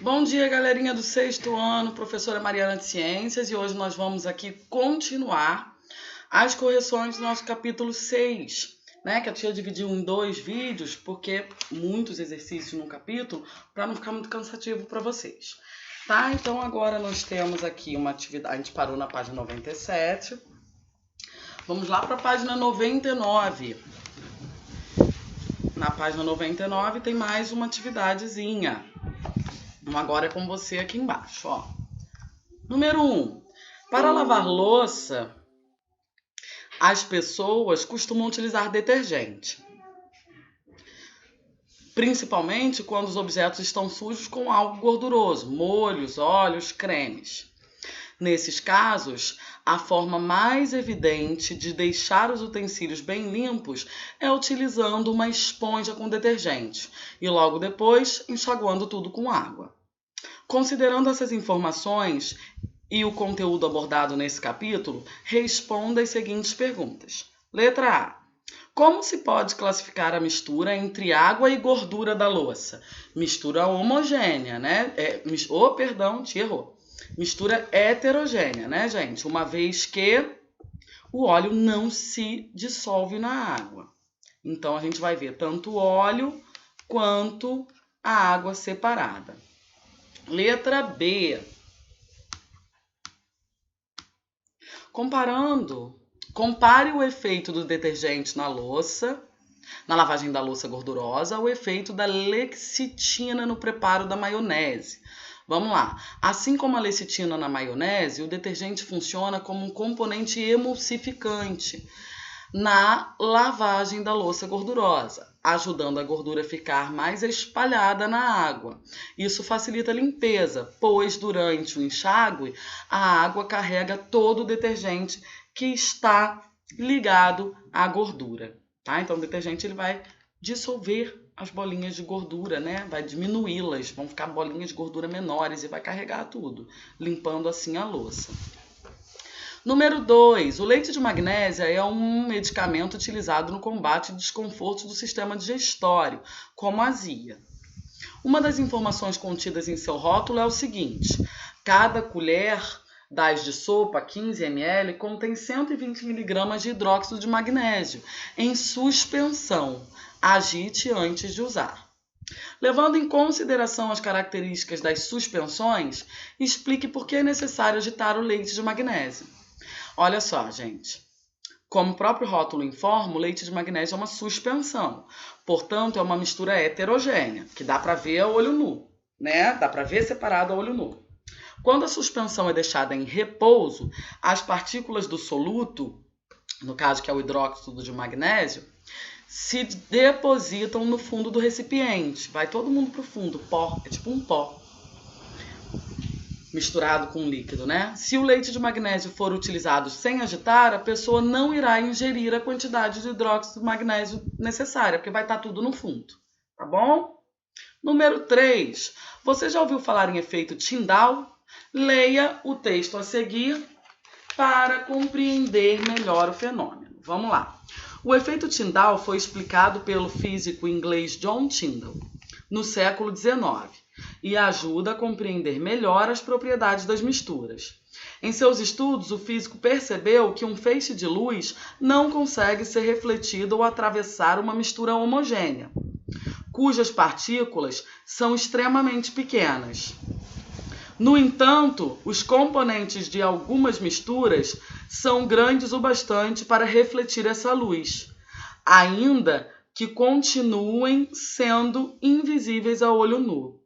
Bom dia, galerinha do sexto ano, professora Mariana de Ciências, e hoje nós vamos aqui continuar as correções do nosso capítulo 6, né? Que a tia dividiu em 2 vídeos, porque muitos exercícios no capítulo, para não ficar muito cansativo para vocês. Tá? Então agora nós temos aqui uma atividade, a gente parou na página 97, vamos lá para a página 99. Na página 99 tem mais uma atividadezinha. Então agora é com você aqui embaixo, ó. Número 1. Para lavar louça, as pessoas costumam utilizar detergente. Principalmente quando os objetos estão sujos com algo gorduroso, molhos, óleos, cremes. Nesses casos, a forma mais evidente de deixar os utensílios bem limpos é utilizando uma esponja com detergente e logo depois enxaguando tudo com água. Considerando essas informações e o conteúdo abordado nesse capítulo, responda as seguintes perguntas. Letra A. Como se pode classificar a mistura entre água e gordura da louça? Mistura homogênea, né? Tia errou. Mistura heterogênea, né, gente? Uma vez que o óleo não se dissolve na água. Então, a gente vai ver tanto o óleo quanto a água separada. Letra B. Compare o efeito do detergente na louça, na lavagem da louça gordurosa, ao efeito da lecitina no preparo da maionese. Vamos lá. Assim como a lecitina na maionese, o detergente funciona como um componente emulsificante na lavagem da louça gordurosa, ajudando a gordura a ficar mais espalhada na água. Isso facilita a limpeza, pois durante o enxágue, a água carrega todo o detergente que está ligado à gordura. Tá? Então, o detergente ele vai dissolver as bolinhas de gordura, né? Vai diminuí-las, vão ficar bolinhas de gordura menores e vai carregar tudo, limpando assim a louça. Número 2. O leite de magnésia é um medicamento utilizado no combate de desconfortos do sistema digestório, como a azia. Uma das informações contidas em seu rótulo é o seguinte: cada colher das de sopa, 15 ml, contém 120 mg de hidróxido de magnésio em suspensão. Agite antes de usar. Levando em consideração as características das suspensões, explique por que é necessário agitar o leite de magnésio. Olha só, gente. Como o próprio rótulo informa, o leite de magnésio é uma suspensão. Portanto, é uma mistura heterogênea, que dá para ver a olho nu, né? Dá para ver separado a olho nu. Quando a suspensão é deixada em repouso, as partículas do soluto, no caso que é o hidróxido de magnésio, se depositam no fundo do recipiente. Vai todo mundo para o fundo, pó, é tipo um pó misturado com líquido, né? Se o leite de magnésio for utilizado sem agitar, a pessoa não irá ingerir a quantidade de hidróxido de magnésio necessária, porque vai estar tudo no fundo, tá bom? Número 3. Você já ouviu falar em efeito Tyndall? Leia o texto a seguir para compreender melhor o fenômeno. Vamos lá. O efeito Tyndall foi explicado pelo físico inglês John Tyndall no século XIX e ajuda a compreender melhor as propriedades das misturas. Em seus estudos, o físico percebeu que um feixe de luz não consegue ser refletido ou atravessar uma mistura homogênea, cujas partículas são extremamente pequenas. No entanto, os componentes de algumas misturas são grandes o bastante para refletir essa luz, ainda que continuem sendo invisíveis a olho nu.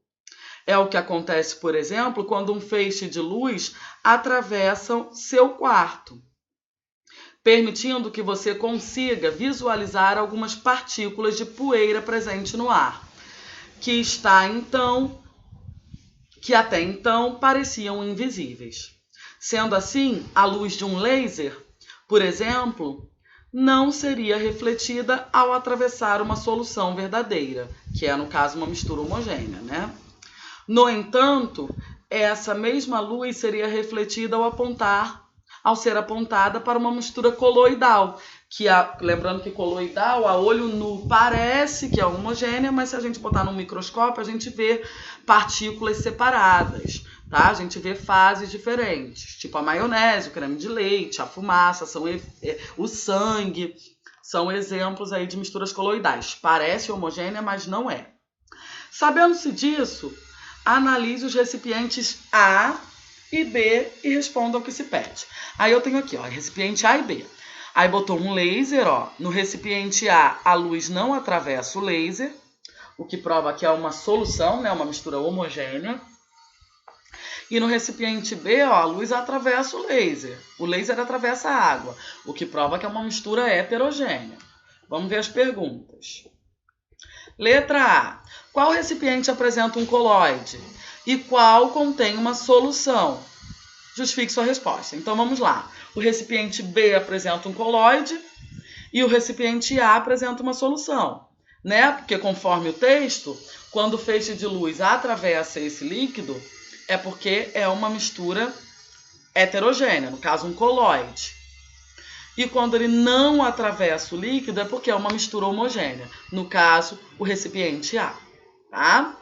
É o que acontece, por exemplo, quando um feixe de luz atravessa seu quarto, permitindo que você consiga visualizar algumas partículas de poeira presente no ar, que até então pareciam invisíveis. Sendo assim, a luz de um laser, por exemplo, não seria refletida ao atravessar uma solução verdadeira, que é, no caso, uma mistura homogênea, né? No entanto, essa mesma luz seria refletida ao apontar ao ser apontada para uma mistura coloidal, lembrando que coloidal, a olho nu, parece que é homogênea, mas se a gente botar no microscópio, a gente vê partículas separadas, tá? A gente vê fases diferentes, tipo a maionese, o creme de leite, a fumaça, o sangue, são exemplos aí de misturas coloidais. Parece homogênea, mas não é. Sabendo-se disso, analise os recipientes A e B e responda ao que se pede. Aí eu tenho aqui, ó, recipiente A e B. Aí botou um laser, ó. No recipiente A luz não atravessa o laser, o que prova que é uma solução, né, uma mistura homogênea. E no recipiente B, ó, a luz atravessa o laser atravessa a água, o que prova que é uma mistura heterogênea. Vamos ver as perguntas. Letra A. Qual recipiente apresenta um coloide e qual contém uma solução? Justifique sua resposta. Então vamos lá. O recipiente B apresenta um coloide e o recipiente A apresenta uma solução, né? Porque conforme o texto, quando o feixe de luz atravessa esse líquido, é porque é uma mistura heterogênea, no caso um coloide. E quando ele não atravessa o líquido, é porque é uma mistura homogênea, no caso, o recipiente A, tá?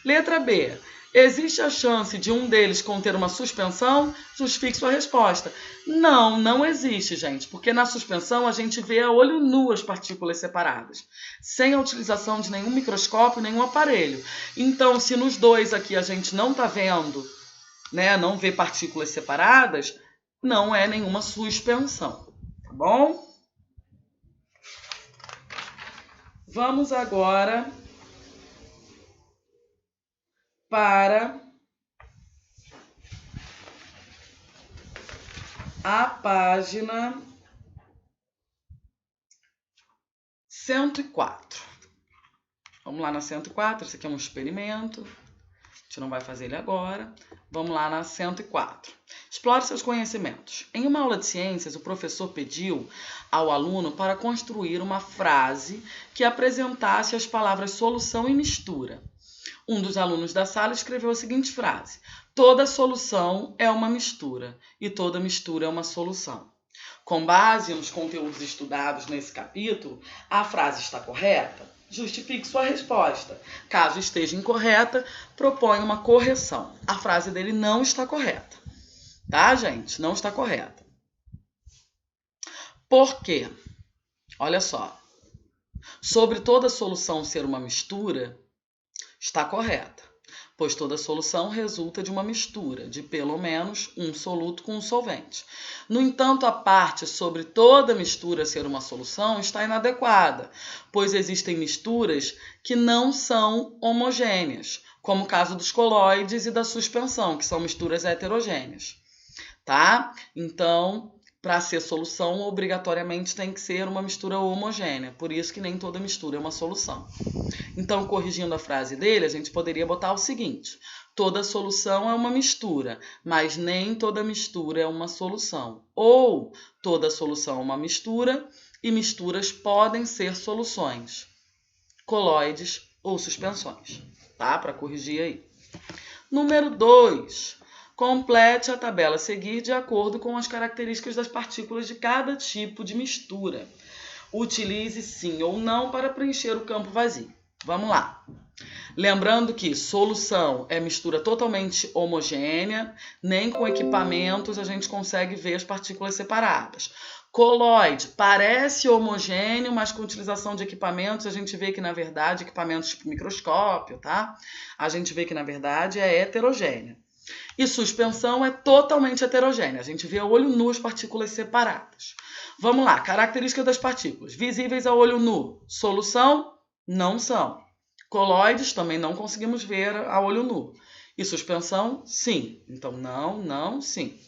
Letra B. Existe a chance de um deles conter uma suspensão? Justifique sua resposta. Não, não existe, gente, porque na suspensão a gente vê a olho nu as partículas separadas, sem a utilização de nenhum microscópio, nenhum aparelho. Então, se nos dois aqui a gente não está vendo, né, não vê partículas separadas, não é nenhuma suspensão, tá bom? Vamos agora para a página 104. Vamos lá na 104, esse aqui é um experimento. A gente não vai fazer ele agora. Vamos lá na 104. Explore seus conhecimentos. Em uma aula de ciências, o professor pediu ao aluno para construir uma frase que apresentasse as palavras solução e mistura. Um dos alunos da sala escreveu a seguinte frase: toda solução é uma mistura e toda mistura é uma solução. Com base nos conteúdos estudados nesse capítulo, a frase está correta? Justifique sua resposta. Caso esteja incorreta, proponha uma correção. A frase dele não está correta. Tá, gente? Não está correta. Por quê? Olha só. Sobre toda solução ser uma mistura, está correta, pois toda solução resulta de uma mistura de pelo menos um soluto com um solvente. No entanto, a parte sobre toda mistura ser uma solução está inadequada, pois existem misturas que não são homogêneas, como o caso dos coloides e da suspensão, que são misturas heterogêneas, tá? Então, para ser solução, obrigatoriamente tem que ser uma mistura homogênea, por isso que nem toda mistura é uma solução. Então, corrigindo a frase dele, a gente poderia botar o seguinte: toda solução é uma mistura, mas nem toda mistura é uma solução. Ou toda solução é uma mistura e misturas podem ser soluções, coloides ou suspensões, tá? Para corrigir aí. Número 2. Complete a tabela a seguir de acordo com as características das partículas de cada tipo de mistura. Utilize sim ou não para preencher o campo vazio. Vamos lá. Lembrando que solução é mistura totalmente homogênea, nem com equipamentos a gente consegue ver as partículas separadas. Coloide parece homogêneo, mas com utilização de equipamentos a gente vê que, na verdade, equipamentos tipo microscópio, tá? A gente vê que, na verdade, é heterogênea. E suspensão é totalmente heterogênea. A gente vê a olho nu as partículas separadas. Vamos lá, características das partículas. Visíveis a olho nu. Solução? Não são. Coloides também não conseguimos ver a olho nu. E suspensão? Sim. Então, não, sim.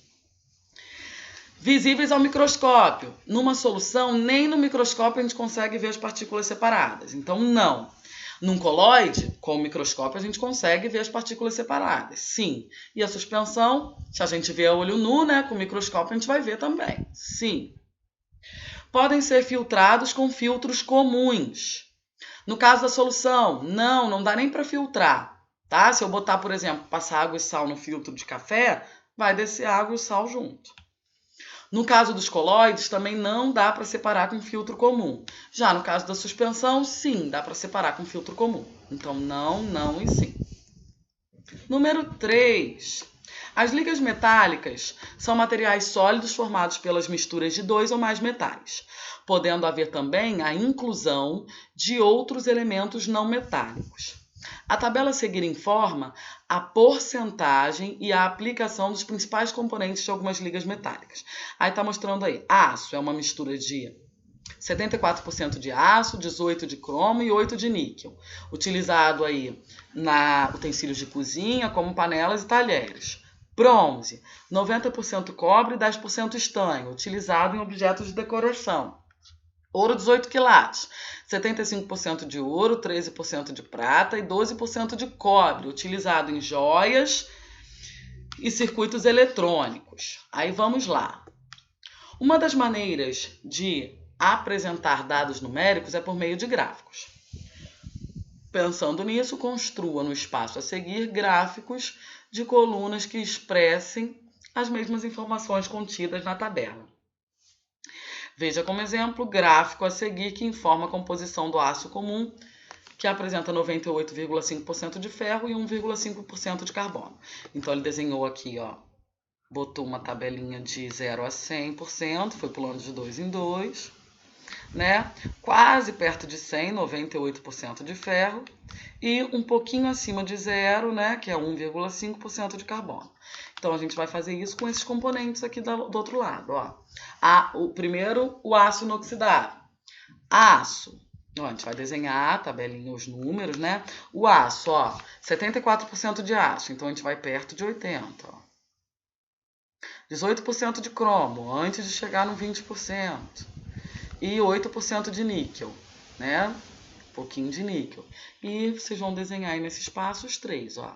Visíveis ao microscópio. Numa solução, nem no microscópio a gente consegue ver as partículas separadas. Então, não. Num coloide, com o microscópio, a gente consegue ver as partículas separadas. Sim. E a suspensão, se a gente vê a olho nu, né, com o microscópio, a gente vai ver também. Sim. Podem ser filtrados com filtros comuns. No caso da solução, não dá nem para filtrar, tá? Se eu botar, por exemplo, passar água e sal no filtro de café, vai descer água e sal junto. No caso dos colóides, também não dá para separar com filtro comum. Já no caso da suspensão, sim, dá para separar com filtro comum. Então, não, não e sim. Número 3. As ligas metálicas são materiais sólidos formados pelas misturas de dois ou mais metais, podendo haver também a inclusão de outros elementos não metálicos. A tabela a seguir informa a porcentagem e a aplicação dos principais componentes de algumas ligas metálicas. Aí está mostrando aí, aço é uma mistura de 74% de aço, 18% de cromo e 8% de níquel, utilizado aí na utensílios de cozinha, como panelas e talheres. Bronze, 90% cobre e 10% estanho, utilizado em objetos de decoração. Ouro, 18 quilates, 75% de ouro, 13% de prata e 12% de cobre, utilizado em joias e circuitos eletrônicos. Aí vamos lá. Uma das maneiras de apresentar dados numéricos é por meio de gráficos. Pensando nisso, construa no espaço a seguir gráficos de colunas que expressem as mesmas informações contidas na tabela. Veja como exemplo o gráfico a seguir que informa a composição do aço comum, que apresenta 98,5% de ferro e 1,5% de carbono. Então ele desenhou aqui, ó, botou uma tabelinha de 0 a 100%, foi pulando de 2 em 2, né? Quase perto de 100, 98% de ferro, e um pouquinho acima de 0, né? Que é 1,5% de carbono. Então a gente vai fazer isso com esses componentes aqui do outro lado, ó. O primeiro, o aço inoxidável. Aço. Ó, a gente vai desenhar a tabelinha, os números, né? O aço, ó, 74% de aço, então a gente vai perto de 80%, ó. 18% de cromo, antes de chegar no 20%. E 8% de níquel, né? Um pouquinho de níquel. E vocês vão desenhar aí nesse espaço os três, ó.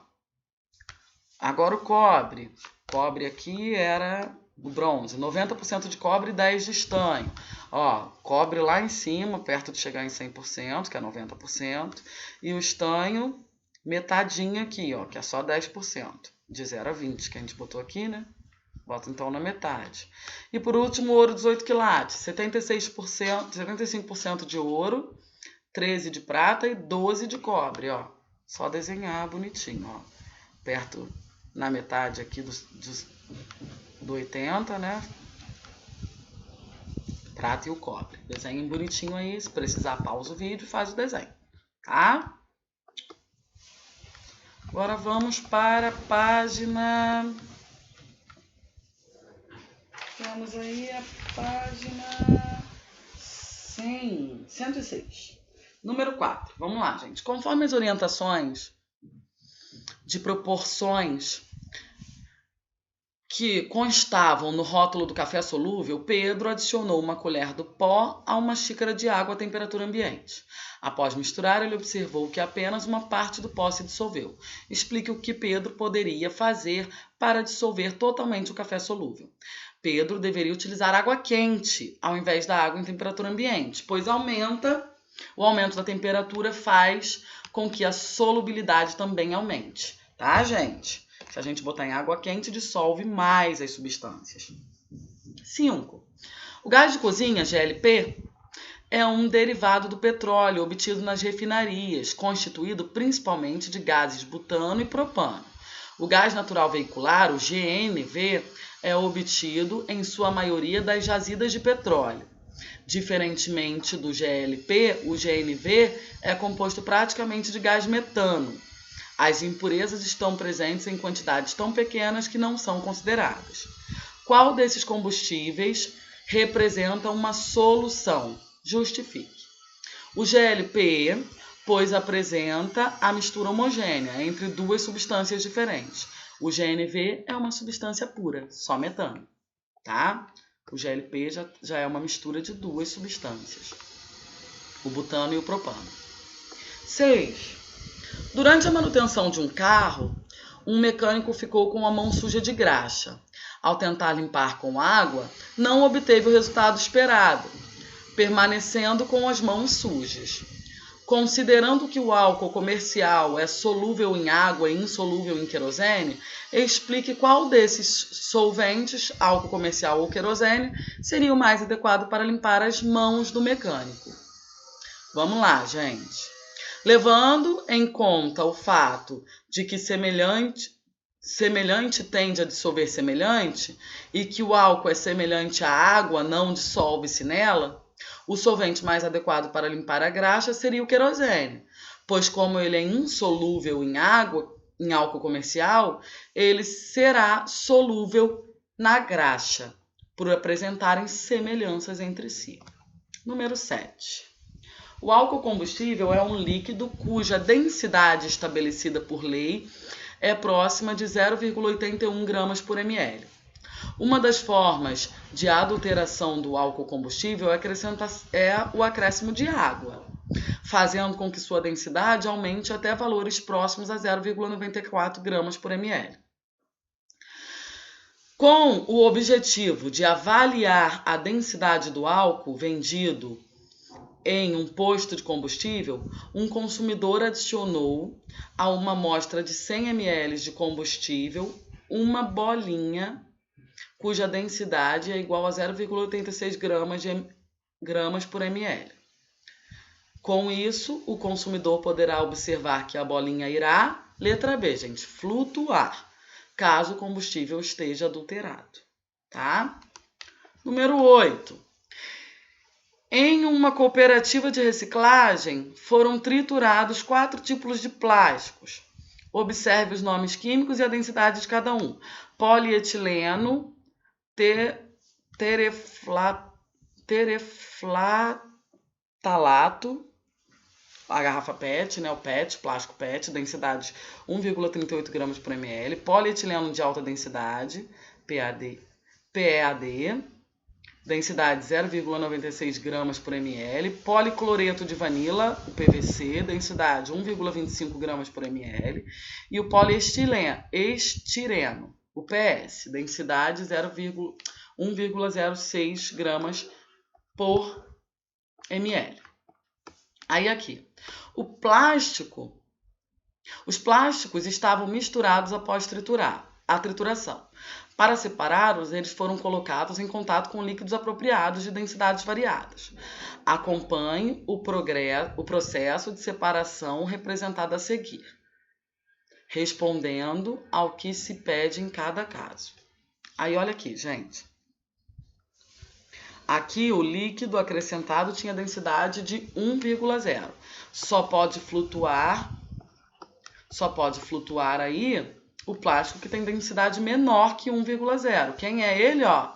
Agora o cobre. Cobre aqui era o bronze. 90% de cobre e 10% de estanho. Ó, cobre lá em cima, perto de chegar em 100%, que é 90%. E o estanho, metadinha aqui, ó, que é só 10%. De 0 a 20, que a gente botou aqui, né? Bota então na metade. E por último, ouro, 18 quilates. 75% de ouro, 13% de prata e 12% de cobre, ó. Só desenhar bonitinho, ó. Perto na metade aqui do 80, né? Prata e o cobre. Desenhem bonitinho aí. Se precisar, pausa o vídeo e faz o desenho, tá? Agora vamos para a página... Temos aí a página 106. Número 4. Vamos lá, gente. Conforme as orientações de proporções que constavam no rótulo do café solúvel, Pedro adicionou uma colher do pó a uma xícara de água à temperatura ambiente. Após misturar, ele observou que apenas uma parte do pó se dissolveu. Explique o que Pedro poderia fazer para dissolver totalmente o café solúvel. Pedro deveria utilizar água quente ao invés da água em temperatura ambiente, pois o aumento da temperatura faz com que a solubilidade também aumente, tá, gente? Se a gente botar em água quente, dissolve mais as substâncias. 5. O gás de cozinha, GLP, é um derivado do petróleo obtido nas refinarias, constituído principalmente de gases butano e propano. O gás natural veicular, o GNV, é obtido, em sua maioria, das jazidas de petróleo. Diferentemente do GLP, o GNV é composto praticamente de gás metano. As impurezas estão presentes em quantidades tão pequenas que não são consideradas. Qual desses combustíveis representa uma solução? Justifique. O GLP, pois apresenta a mistura homogênea entre duas substâncias diferentes. O GNV é uma substância pura, só metano, tá? O GLP já é uma mistura de duas substâncias, o butano e o propano. 6. Durante a manutenção de um carro, um mecânico ficou com a mão suja de graxa. Ao tentar limpar com água, não obteve o resultado esperado, permanecendo com as mãos sujas. Considerando que o álcool comercial é solúvel em água e insolúvel em querosene, explique qual desses solventes, álcool comercial ou querosene, seria o mais adequado para limpar as mãos do mecânico. Vamos lá, gente. Levando em conta o fato de que semelhante tende a dissolver semelhante e que o álcool é semelhante à água, não dissolve-se nela, o solvente mais adequado para limpar a graxa seria o querosene, pois como ele é insolúvel em água, em álcool comercial, ele será solúvel na graxa, por apresentarem semelhanças entre si. Número 7. O álcool combustível é um líquido cuja densidade estabelecida por lei é próxima de 0,81 gramas por ml. Uma das formas de adulteração do álcool combustível é o acréscimo de água, fazendo com que sua densidade aumente até valores próximos a 0,94 gramas por ml. Com o objetivo de avaliar a densidade do álcool vendido em um posto de combustível, um consumidor adicionou a uma amostra de 100 ml de combustível uma bolinha cuja densidade é igual a 0,86 gramas por ml. Com isso, o consumidor poderá observar que a bolinha irá, letra B, gente, flutuar, caso o combustível esteja adulterado, tá? Número 8. Em uma cooperativa de reciclagem, foram triturados 4 tipos de plásticos. Observe os nomes químicos e a densidade de cada um. Polietileno, tereflatalato, a garrafa PET, né, o PET, plástico PET, densidade 1,38 gramas por ml. Polietileno de alta densidade, PEAD, densidade 0,96 gramas por ml, policloreto de vanila, o PVC, densidade 1,25 gramas por ml, e o poliestireno, o PS, densidade 1,06 gramas por ml. Aí aqui, os plásticos estavam misturados após a trituração. Para separá-los, eles foram colocados em contato com líquidos apropriados de densidades variadas. Acompanhe o processo de separação representado a seguir, respondendo ao que se pede em cada caso. Aí, olha aqui, gente. Aqui, o líquido acrescentado tinha densidade de 1,0. Só pode flutuar aí o plástico que tem densidade menor que 1,0. Quem é ele, ó?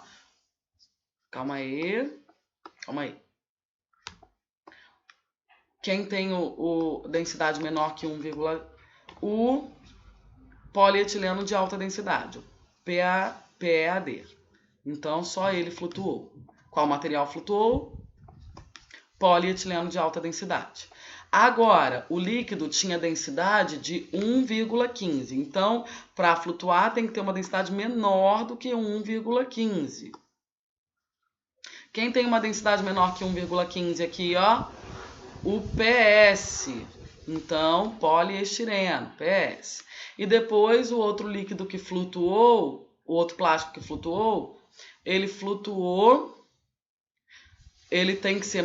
Calma aí. Quem tem o densidade menor que 1,0? O polietileno de alta densidade, o PEAD. Então, só ele flutuou. Qual material flutuou? Polietileno de alta densidade. Agora, o líquido tinha densidade de 1,15. Então, para flutuar, tem que ter uma densidade menor do que 1,15. Quem tem uma densidade menor que 1,15 aqui, ó? O PS. Então, poliestireno, PS. E depois, o outro líquido que flutuou, o outro plástico que flutuou, ele tem que ser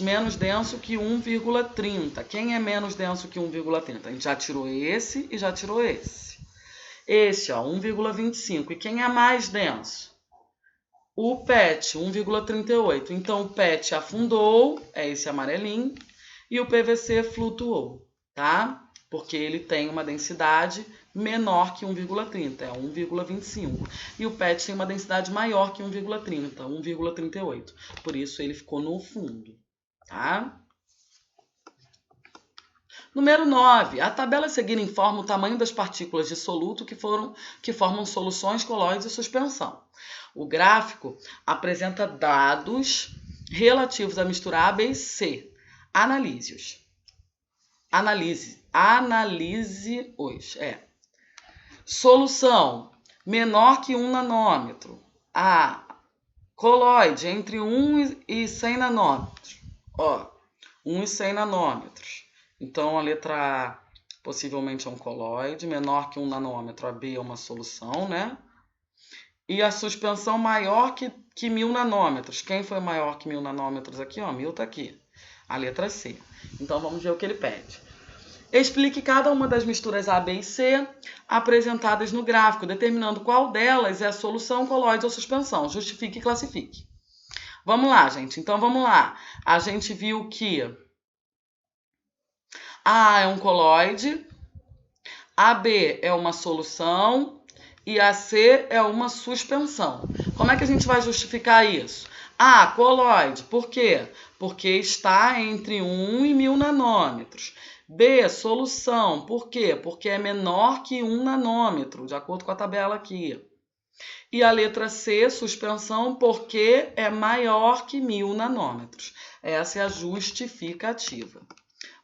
menos denso que 1,30. Quem é menos denso que 1,30? A gente já tirou esse e já tirou esse. Esse, ó, 1,25. E quem é mais denso? O PET, 1,38. Então, o PET afundou, é esse amarelinho, e o PVC flutuou, tá? Porque ele tem uma densidade menor que 1,30, é 1,25. E o PET tem uma densidade maior que 1,30, 1,38. Por isso ele ficou no fundo, tá? Número 9. A tabela a seguir informa o tamanho das partículas de soluto que formam soluções, colóides e suspensão. O gráfico apresenta dados relativos à mistura A, B e C. Analise-os. Solução menor que 1 nanômetro. A. Coloide entre 1 e 100 nanômetros. Ó, 1 e 100 nanômetros. Então, a letra A possivelmente é um colóide, menor que 1 nanômetro, a B é uma solução, né? E a suspensão maior que 1.000 nanômetros. Quem foi maior que 1.000 nanômetros aqui? Ó, 1.000 tá aqui. A letra C. Então, vamos ver o que ele pede. Explique cada uma das misturas A, B e C apresentadas no gráfico, determinando qual delas é a solução, colóide ou suspensão. Justifique e classifique. Vamos lá, gente. Então, vamos lá. A gente viu que a A é um colóide, a B é uma solução e a C é uma suspensão. Como é que a gente vai justificar isso? A, colóide. Por quê? Porque está entre 1 e 1.000 nanômetros. B, solução. Por quê? Porque é menor que 1 nanômetro, de acordo com a tabela aqui. E a letra C, suspensão, porque é maior que 1.000 nanômetros. Essa é a justificativa.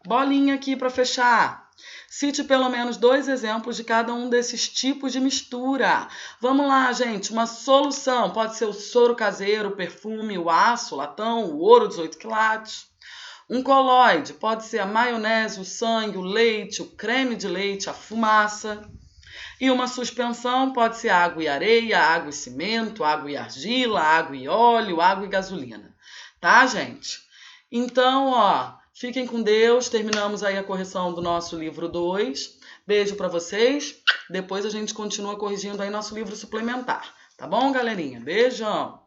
Bolinha aqui para fechar. Cite pelo menos 2 exemplos de cada um desses tipos de mistura. Vamos lá, gente. Uma solução pode ser o soro caseiro, o perfume, o aço, o latão, o ouro 18 quilates. Um colóide pode ser a maionese, o sangue, o leite, o creme de leite, a fumaça. E uma suspensão pode ser água e areia, água e cimento, água e argila, água e óleo, água e gasolina. Tá, gente? Então, ó, fiquem com Deus. Terminamos aí a correção do nosso livro 2. Beijo para vocês. Depois a gente continua corrigindo aí nosso livro suplementar. Tá bom, galerinha? Beijão!